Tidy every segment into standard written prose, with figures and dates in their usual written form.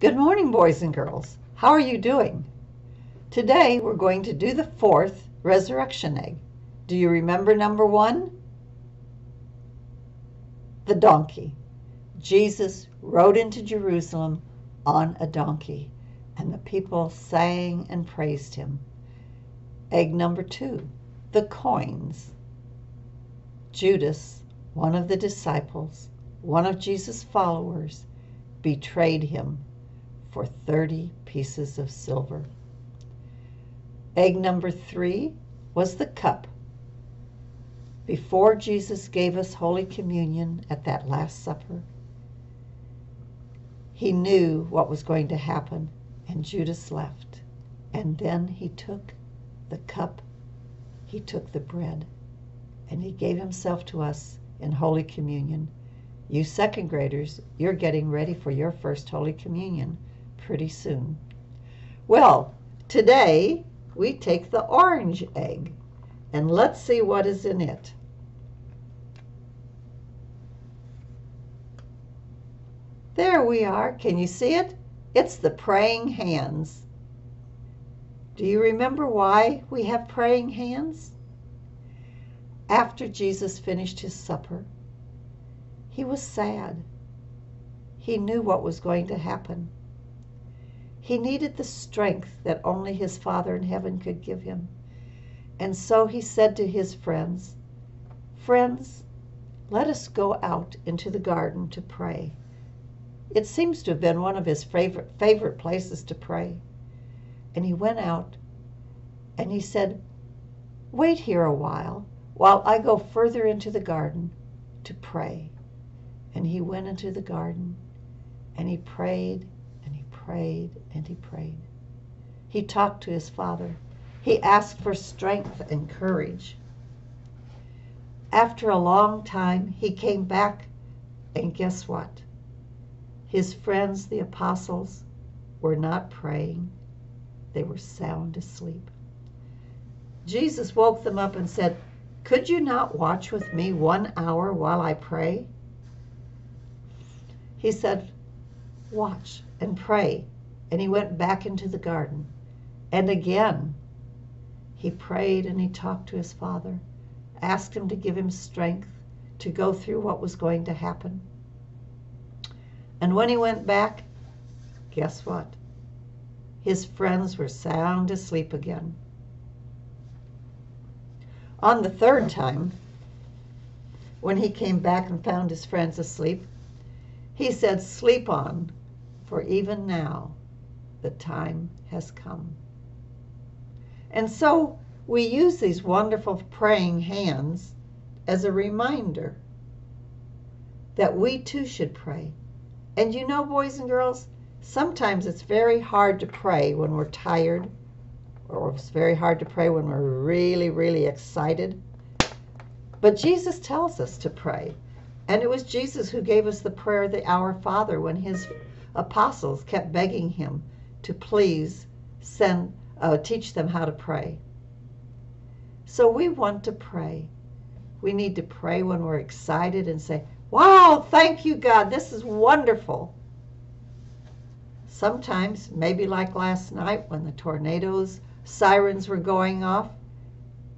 Good morning, boys and girls. How are you doing? Today we're going to do the fourth resurrection egg. Do you remember number 1? The donkey. Jesus rode into Jerusalem on a donkey, and the people sang and praised him. Egg number 2, the coins. Judas, one of the disciples, one of Jesus' followers, betrayed him for 30 pieces of silver. Egg number 3 was the cup. Before Jesus gave us Holy Communion at that Last Supper, he knew what was going to happen, and Judas left. And then he took the cup, he took the bread, and he gave himself to us in Holy Communion. You second graders, you're getting ready for your first Holy Communion pretty soon. Well, today we take the orange egg, and let's see what is in it. There we are. Can you see it? It's the praying hands. Do you remember why we have praying hands? After Jesus finished his supper, he was sad. He knew what was going to happen. He needed the strength that only his Father in heaven could give him. And so he said to his friends, "Friends, let us go out into the garden to pray." It seems to have been one of his favorite places to pray. And he went out and he said, "Wait here a while I go further into the garden to pray." And he went into the garden and he prayed and he prayed and he prayed. He talked to his Father. He asked for strength and courage. After a long time, he came back, and guess what? His friends, the apostles, were not praying. They were sound asleep. Jesus woke them up and said, "Could you not watch with me 1 hour while I pray?" He said, "Watch and pray." And he went back into the garden. And again, he prayed and he talked to his Father, asked him to give him strength to go through what was going to happen. And when he went back, guess what? His friends were sound asleep again. On the third time, when he came back and found his friends asleep, he said, "Sleep on, for even now the time has come." And so we use these wonderful praying hands as a reminder that we too should pray. And you know, boys and girls, sometimes it's very hard to pray when we're tired, or it's very hard to pray when we're really, really excited. But Jesus tells us to pray. And it was Jesus who gave us the prayer, the Our Father, when his apostles kept begging him to please teach them how to pray. So we want to pray. We need to pray when we're excited and say, "Wow, thank you, God, this is wonderful." Sometimes, maybe like last night when the tornadoes, sirens were going off,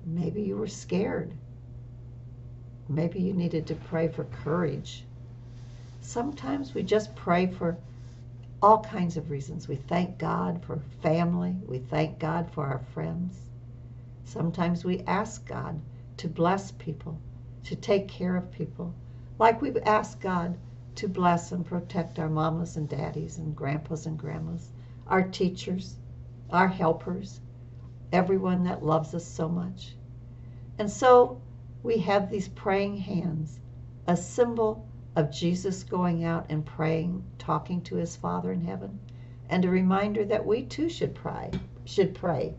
maybe you were scared. Maybe you needed to pray for courage. Sometimes we just pray for all kinds of reasons. We thank God for family. We thank God for our friends. Sometimes we ask God to bless people, to take care of people. Like we've asked God to bless and protect our mamas and daddies and grandpas and grandmas, our teachers, our helpers, everyone that loves us so much. And so we have these praying hands, a symbol of Jesus going out and praying, talking to his Father in heaven, and a reminder that we too should pray.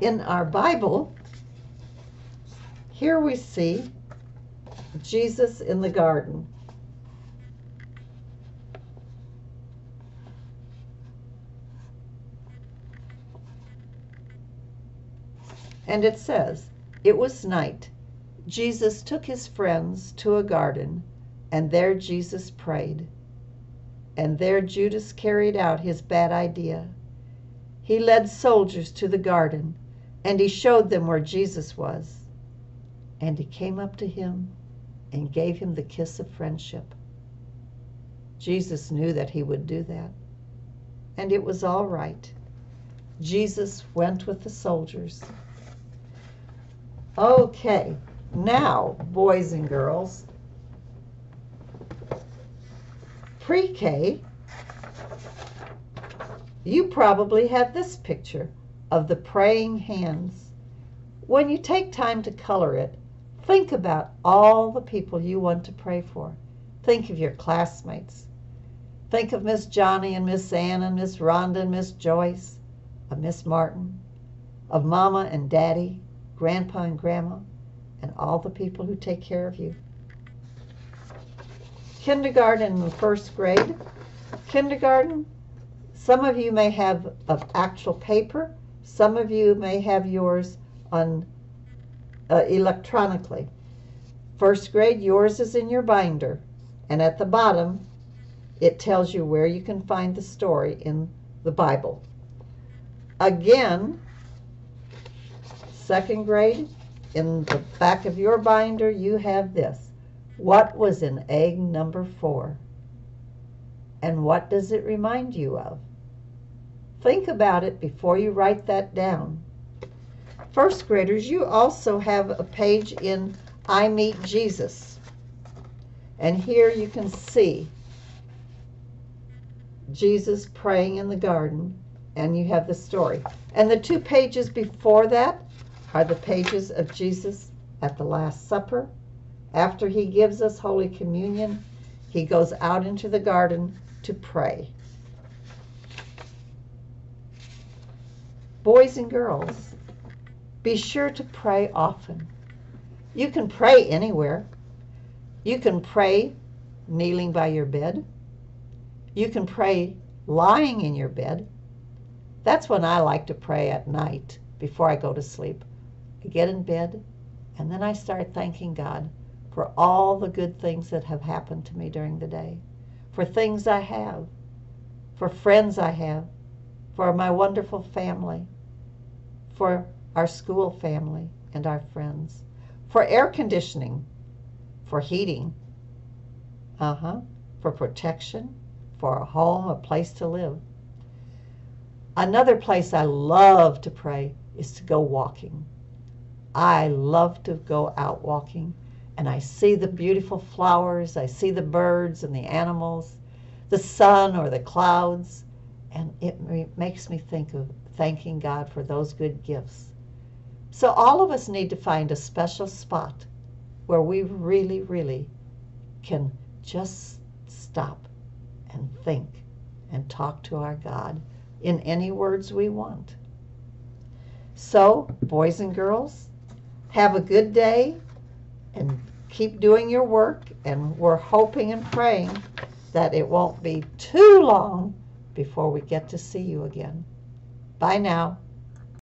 In our Bible, here we see Jesus in the garden. And it says, "It was night. Jesus took his friends to a garden, and there Jesus prayed. And there Judas carried out his bad idea. He led soldiers to the garden, and he showed them where Jesus was. And he came up to him and gave him the kiss of friendship. Jesus knew that he would do that, and it was all right. Jesus went with the soldiers. Okay, now, boys and girls, pre-K, you probably have this picture of the praying hands. When you take time to color it, think about all the people you want to pray for. Think of your classmates. Think of Miss Johnny and Miss Ann and Miss Rhonda and Miss Joyce, of Miss Martin, of Mama and Daddy, Grandpa and Grandma, and all the people who take care of you. Kindergarten and first grade. Kindergarten, some of you may have of actual paper. Some of you may have yours on electronically. First grade, yours is in your binder, and at the bottom it tells you where you can find the story in the Bible. Again, second grade, in the back of your binder you have this. What was in egg number 4? And what does it remind you of? Think about it before you write that down. First graders, you also have a page in I Meet Jesus. And here you can see Jesus praying in the garden, and you have the story. And the 2 pages before that are the pages of Jesus at the Last Supper. After he gives us Holy Communion, he goes out into the garden to pray. Boys and girls, be sure to pray often. You can pray anywhere. You can pray kneeling by your bed. You can pray lying in your bed. That's when I like to pray at night before I go to sleep. I get in bed and then I start thanking God for all the good things that have happened to me during the day, for things I have, for friends I have, for my wonderful family, for our school family and our friends, for air conditioning, for heating, for protection, for a home, a place to live. Another place I love to pray is to go walking. I love to go out walking, and I see the beautiful flowers, I see the birds and the animals, the sun or the clouds, and it makes me think of thanking God for those good gifts. So all of us need to find a special spot where we really, really can just stop and think and talk to our God in any words we want. So, boys and girls, have a good day and keep doing your work, and we're hoping and praying that it won't be too long before we get to see you again. Bye now.